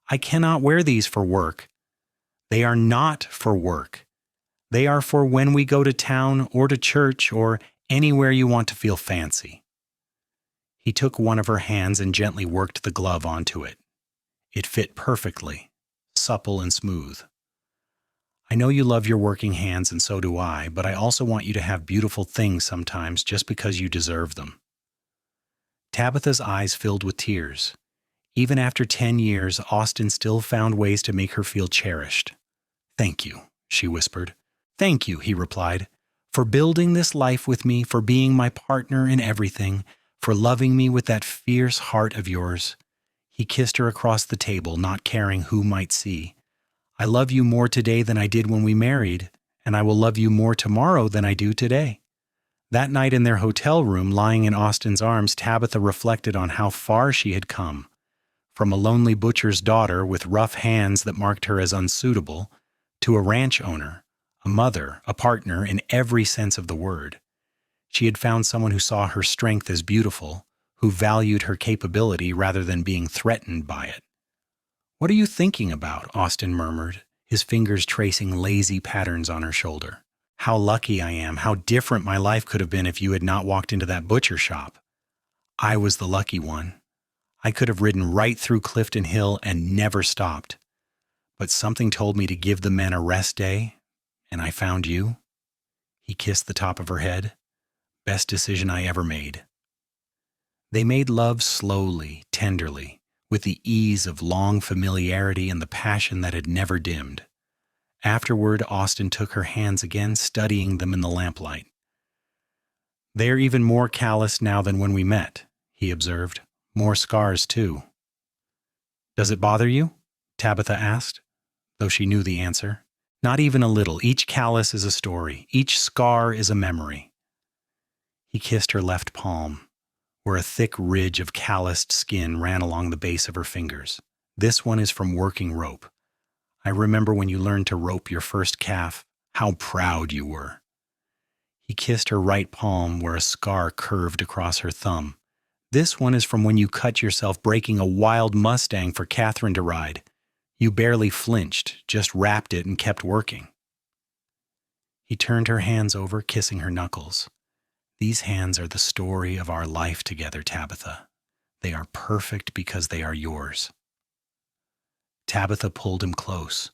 "I cannot wear these for work." "They are not for work. They are for when we go to town or to church or anywhere you want to feel fancy." He took one of her hands and gently worked the glove onto it. It fit perfectly, supple and smooth. I know you love your working hands, and so do I, but I also want you to have beautiful things sometimes just because you deserve them. Tabitha's eyes filled with tears. Even after 10 years, Austin still found ways to make her feel cherished. Thank you, she whispered. Thank you, he replied, for building this life with me, for being my partner in everything, for loving me with that fierce heart of yours. He kissed her across the table, not caring who might see. I love you more today than I did when we married, and I will love you more tomorrow than I do today. That night in their hotel room, lying in Austin's arms, Tabitha reflected on how far she had come. From a lonely butcher's daughter with rough hands that marked her as unsuitable, to a ranch owner, a mother, a partner in every sense of the word. She had found someone who saw her strength as beautiful, who valued her capability rather than being threatened by it. What are you thinking about? Austin murmured, his fingers tracing lazy patterns on her shoulder. How lucky I am, how different my life could have been if you had not walked into that butcher shop. I was the lucky one. I could have ridden right through Clifton Hill and never stopped. But something told me to give the men a rest day, and I found you. He kissed the top of her head. Best decision I ever made. They made love slowly, tenderly, with the ease of long familiarity and the passion that had never dimmed. Afterward, Austin took her hands again, studying them in the lamplight. They are even more calloused now than when we met, he observed. More scars, too. Does it bother you? Tabitha asked, though she knew the answer. Not even a little. Each callus is a story. Each scar is a memory. He kissed her left palm, where a thick ridge of calloused skin ran along the base of her fingers. This one is from working rope. I remember when you learned to rope your first calf, how proud you were. He kissed her right palm where a scar curved across her thumb. This one is from when you cut yourself breaking a wild Mustang for Catherine to ride. You barely flinched, just wrapped it and kept working. He turned her hands over, kissing her knuckles. These hands are the story of our life together, Tabitha. They are perfect because they are yours. Tabitha pulled him close,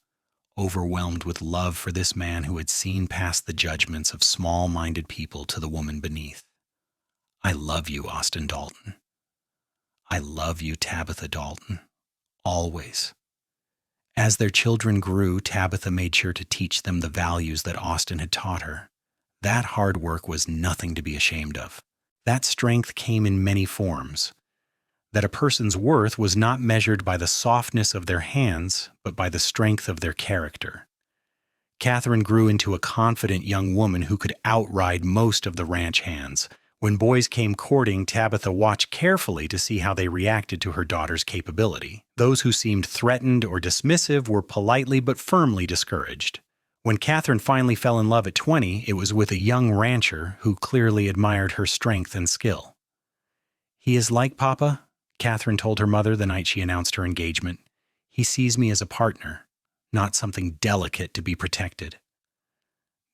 overwhelmed with love for this man who had seen past the judgments of small-minded people to the woman beneath. I love you, Austin Dalton. I love you, Tabitha Dalton. Always. As their children grew, Tabitha made sure to teach them the values that Austin had taught her. That hard work was nothing to be ashamed of. That strength came in many forms. That a person's worth was not measured by the softness of their hands, but by the strength of their character. Catherine grew into a confident young woman who could outride most of the ranch hands. When boys came courting, Tabitha watched carefully to see how they reacted to her daughter's capability. Those who seemed threatened or dismissive were politely but firmly discouraged. When Catherine finally fell in love at 20, it was with a young rancher who clearly admired her strength and skill. He is like Papa, Catherine told her mother the night she announced her engagement. He sees me as a partner, not something delicate to be protected.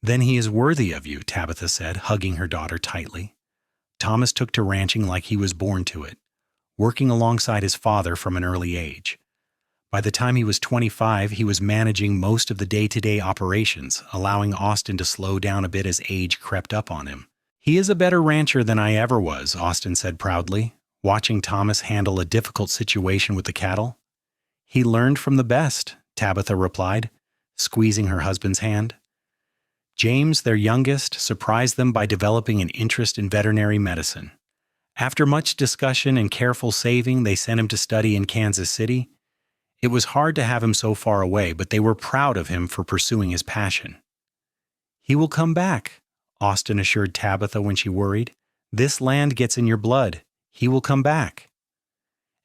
Then he is worthy of you, Tabitha said, hugging her daughter tightly. Thomas took to ranching like he was born to it, working alongside his father from an early age. By the time he was 25, he was managing most of the day-to-day operations, allowing Austin to slow down a bit as age crept up on him. He is a better rancher than I ever was, Austin said proudly, watching Thomas handle a difficult situation with the cattle. He learned from the best, Tabitha replied, squeezing her husband's hand. James, their youngest, surprised them by developing an interest in veterinary medicine. After much discussion and careful saving, they sent him to study in Kansas City. It was hard to have him so far away, but they were proud of him for pursuing his passion. He will come back, Austin assured Tabitha when she worried. This land gets in your blood. He will come back.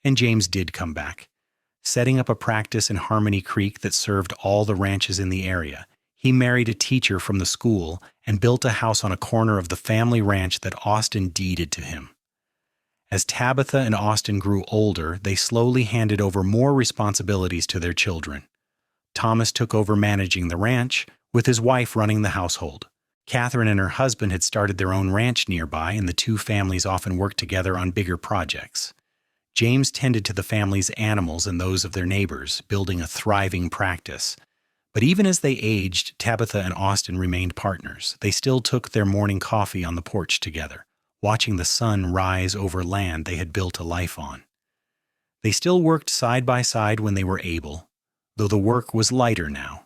And James did come back, setting up a practice in Harmony Creek that served all the ranches in the area. He married a teacher from the school and built a house on a corner of the family ranch that Austin deeded to him. As Tabitha and Austin grew older, they slowly handed over more responsibilities to their children. Thomas took over managing the ranch, with his wife running the household. Catherine and her husband had started their own ranch nearby, and the two families often worked together on bigger projects. James tended to the family's animals and those of their neighbors, building a thriving practice. But even as they aged, Tabitha and Austin remained partners. They still took their morning coffee on the porch together, watching the sun rise over land they had built a life on. They still worked side by side when they were able, though the work was lighter now,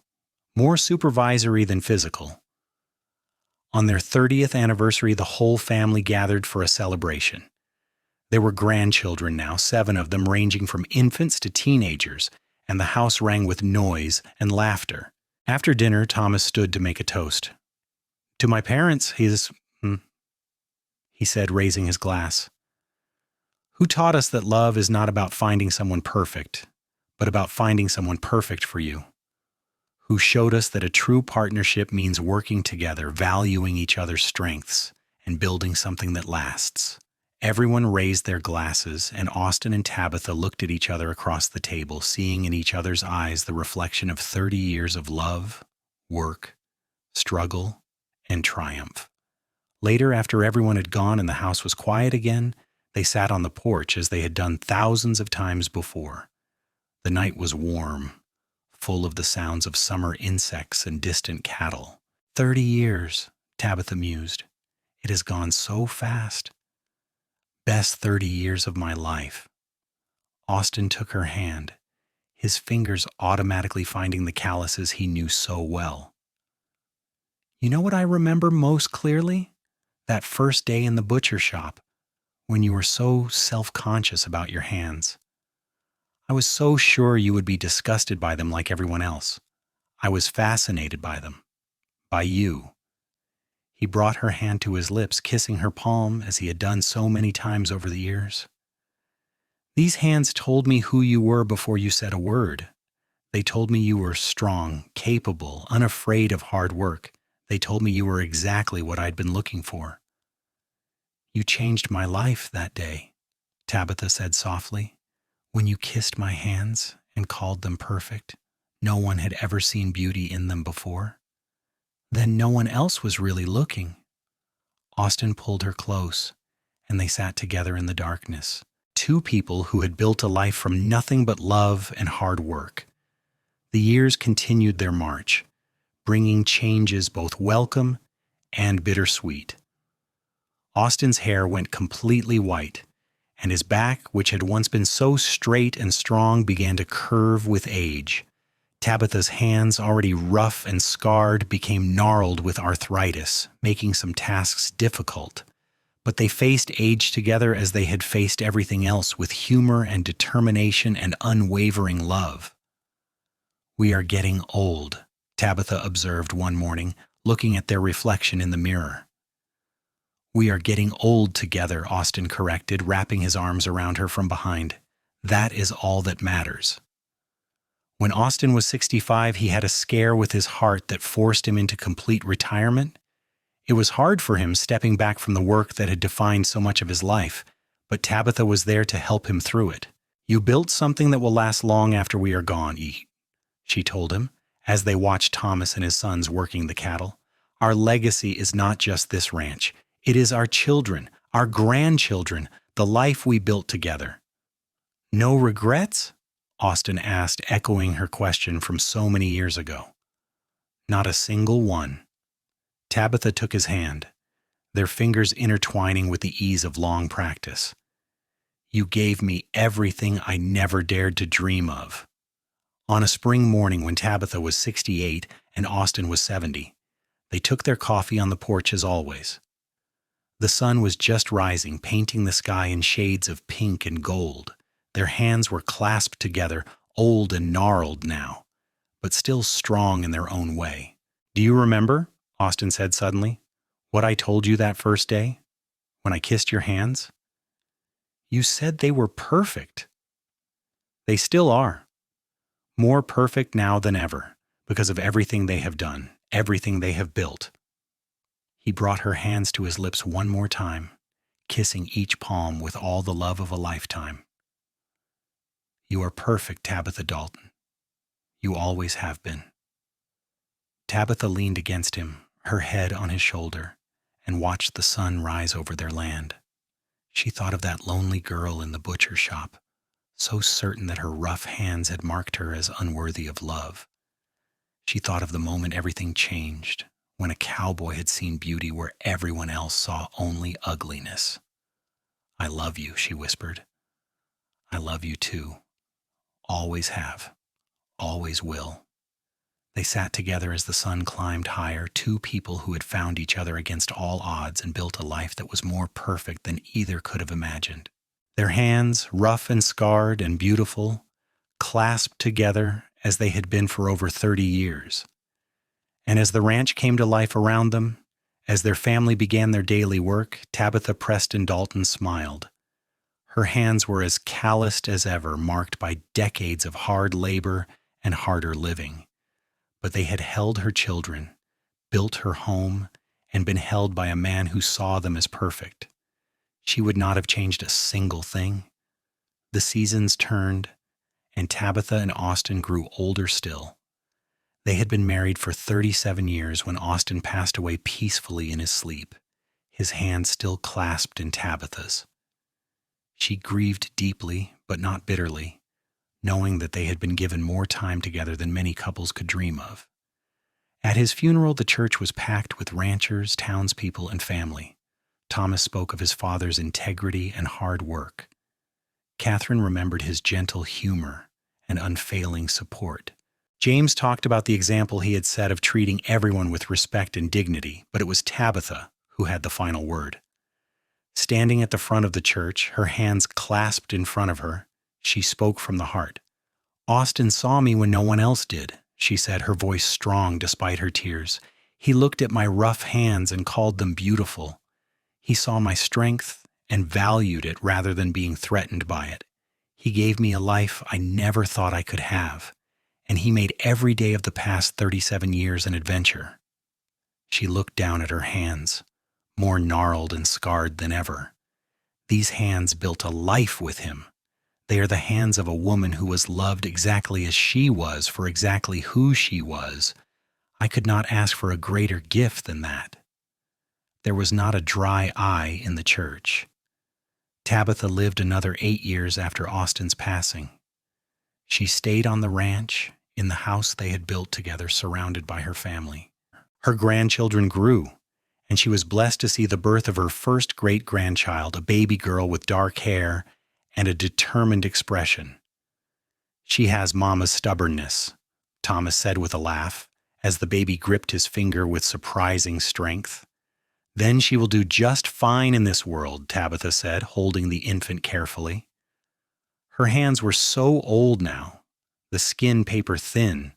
more supervisory than physical. On their 30th anniversary, the whole family gathered for a celebration. There were grandchildren now, 7 of them, ranging from infants to teenagers, and the house rang with noise and laughter. After dinner, Thomas stood to make a toast. "To my parents," he said, raising his glass, "who taught us that love is not about finding someone perfect, but about finding someone perfect for you. Who showed us that a true partnership means working together, valuing each other's strengths, and building something that lasts." Everyone raised their glasses, and Austin and Tabitha looked at each other across the table, seeing in each other's eyes the reflection of 30 years of love, work, struggle, and triumph. Later, after everyone had gone and the house was quiet again, they sat on the porch as they had done thousands of times before. The night was warm, full of the sounds of summer insects and distant cattle. 30 years, Tabitha mused. It has gone so fast. Best 30 years of my life. Austin took her hand, his fingers automatically finding the calluses he knew so well. "You know what I remember most clearly? That first day in the butcher shop, when you were so self-conscious about your hands. I was so sure you would be disgusted by them like everyone else. I was fascinated by them. By you." He brought her hand to his lips, kissing her palm as he had done so many times over the years. "These hands told me who you were before you said a word. They told me you were strong, capable, unafraid of hard work. They told me you were exactly what I'd been looking for." "You changed my life that day," Tabitha said softly, "when you kissed my hands and called them perfect. No one had ever seen beauty in them before. Then no one else was really looking." Austin pulled her close, and they sat together in the darkness. Two people who had built a life from nothing but love and hard work. The years continued their march, bringing changes both welcome and bittersweet. Austin's hair went completely white, and his back, which had once been so straight and strong, began to curve with age. Tabitha's hands, already rough and scarred, became gnarled with arthritis, making some tasks difficult. But they faced age together as they had faced everything else, with humor and determination and unwavering love. "We are getting old," Tabitha observed one morning, looking at their reflection in the mirror. "We are getting old together," Austin corrected, wrapping his arms around her from behind. "That is all that matters." When Austin was 65, he had a scare with his heart that forced him into complete retirement. It was hard for him stepping back from the work that had defined so much of his life, but Tabitha was there to help him through it. "You built something that will last long after we are gone, she told him, as they watched Thomas and his sons working the cattle. "Our legacy is not just this ranch. It is our children, our grandchildren, the life we built together." "No regrets?" Austin asked, echoing her question from so many years ago. "Not a single one." Tabitha took his hand, their fingers intertwining with the ease of long practice. "You gave me everything I never dared to dream of." On a spring morning when Tabitha was 68 and Austin was 70, they took their coffee on the porch as always. The sun was just rising, painting the sky in shades of pink and gold. Their hands were clasped together, old and gnarled now, but still strong in their own way. "Do you remember," Austin said suddenly, "what I told you that first day, when I kissed your hands? You said they were perfect." "They still are. More perfect now than ever, because of everything they have done, everything they have built." He brought her hands to his lips one more time, kissing each palm with all the love of a lifetime. "You are perfect, Tabitha Dalton. You always have been." Tabitha leaned against him, her head on his shoulder, and watched the sun rise over their land. She thought of that lonely girl in the butcher shop, so certain that her rough hands had marked her as unworthy of love. She thought of the moment everything changed, when a cowboy had seen beauty where everyone else saw only ugliness. "I love you," she whispered. "I love you too. Always have. Always will." They sat together as the sun climbed higher, two people who had found each other against all odds and built a life that was more perfect than either could have imagined. Their hands, rough and scarred and beautiful, clasped together as they had been for over 30 years. And as the ranch came to life around them, as their family began their daily work, Tabitha Preston Dalton smiled. Her hands were as calloused as ever, marked by decades of hard labor and harder living. But they had held her children, built her home, and been held by a man who saw them as perfect. She would not have changed a single thing. The seasons turned, and Tabitha and Austin grew older still. They had been married for 37 years when Austin passed away peacefully in his sleep, his hand still clasped in Tabitha's. She grieved deeply, but not bitterly, knowing that they had been given more time together than many couples could dream of. At his funeral, the church was packed with ranchers, townspeople, and family. Thomas spoke of his father's integrity and hard work. Catherine remembered his gentle humor and unfailing support. James talked about the example he had set of treating everyone with respect and dignity, but it was Tabitha who had the final word. Standing at the front of the church, her hands clasped in front of her, she spoke from the heart. "Austin saw me when no one else did," she said, her voice strong despite her tears. "He looked at my rough hands and called them beautiful. He saw my strength and valued it rather than being threatened by it. He gave me a life I never thought I could have, and he made every day of the past 37 years an adventure." She looked down at her hands, more gnarled and scarred than ever. These hands built a life with him. They are the hands of a woman who was loved exactly as she was for exactly who she was. I could not ask for a greater gift than that. There was not a dry eye in the church. Tabitha lived another 8 years after Austin's passing. She stayed on the ranch, in the house they had built together, surrounded by her family. Her grandchildren grew, and she was blessed to see the birth of her first great-grandchild, a baby girl with dark hair and a determined expression. "She has Mama's stubbornness," Thomas said with a laugh, as the baby gripped his finger with surprising strength. "Then she will do just fine in this world," Tabitha said, holding the infant carefully. Her hands were so old now, the skin paper thin,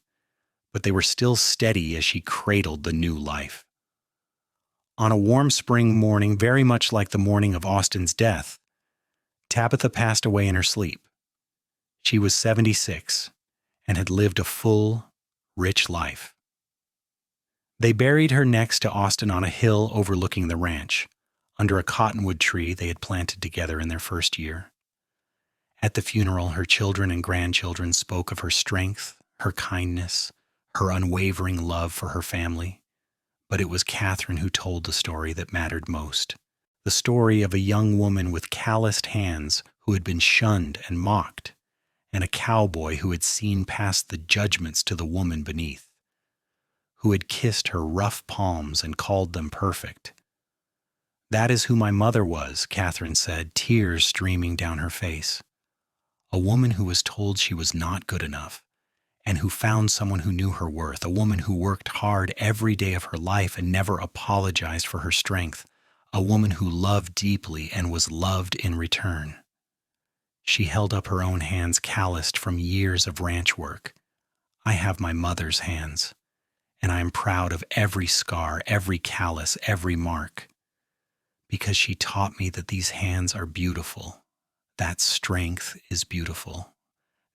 but they were still steady as she cradled the new life. On a warm spring morning, very much like the morning of Austin's death, Tabitha passed away in her sleep. She was 76 and had lived a full, rich life. They buried her next to Austin on a hill overlooking the ranch, under a cottonwood tree they had planted together in their first year. At the funeral, her children and grandchildren spoke of her strength, her kindness, her unwavering love for her family. But it was Catherine who told the story that mattered most. The story of a young woman with calloused hands who had been shunned and mocked, and a cowboy who had seen past the judgments to the woman beneath, who had kissed her rough palms and called them perfect. "That is who my mother was," Catherine said, tears streaming down her face. "A woman who was told she was not good enough, and who found someone who knew her worth, a woman who worked hard every day of her life and never apologized for her strength, a woman who loved deeply and was loved in return." She held up her own hands calloused from years of ranch work. "I have my mother's hands, and I am proud of every scar, every callus, every mark, because she taught me that these hands are beautiful, that strength is beautiful,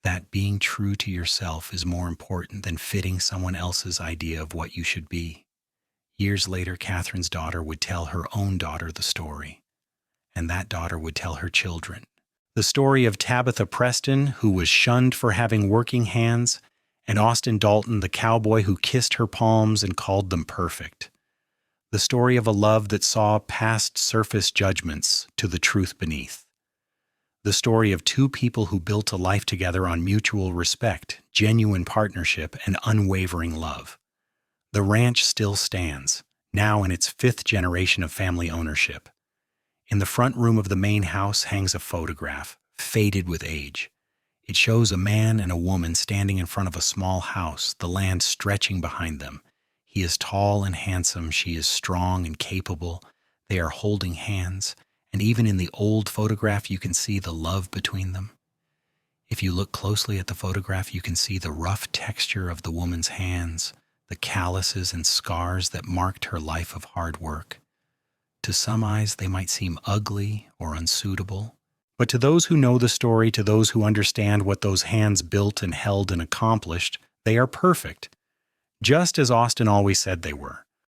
that being true to yourself is more important than fitting someone else's idea of what you should be." Years later, Catherine's daughter would tell her own daughter the story, and that daughter would tell her children. The story of Tabitha Preston, who was shunned for having working hands, and Austin Dalton, the cowboy who kissed her palms and called them perfect. the story of a love that saw past surface judgments to the truth beneath. The story of two people who built a life together on mutual respect, genuine partnership, and unwavering love. The ranch still stands, now in its fifth generation of family ownership. In the front room of the main house hangs a photograph, faded with age. It shows a man and a woman standing in front of a small house, the land stretching behind them. He is tall and handsome, she is strong and capable. They are holding hands, and even in the old photograph you can see the love between them. If you look closely at the photograph, you can see the rough texture of the woman's hands, the calluses and scars that marked her life of hard work. To some eyes, they might seem ugly or unsuitable. But to those who know the story, to those who understand what those hands built and held and accomplished, they are perfect, just as Austin always said they were.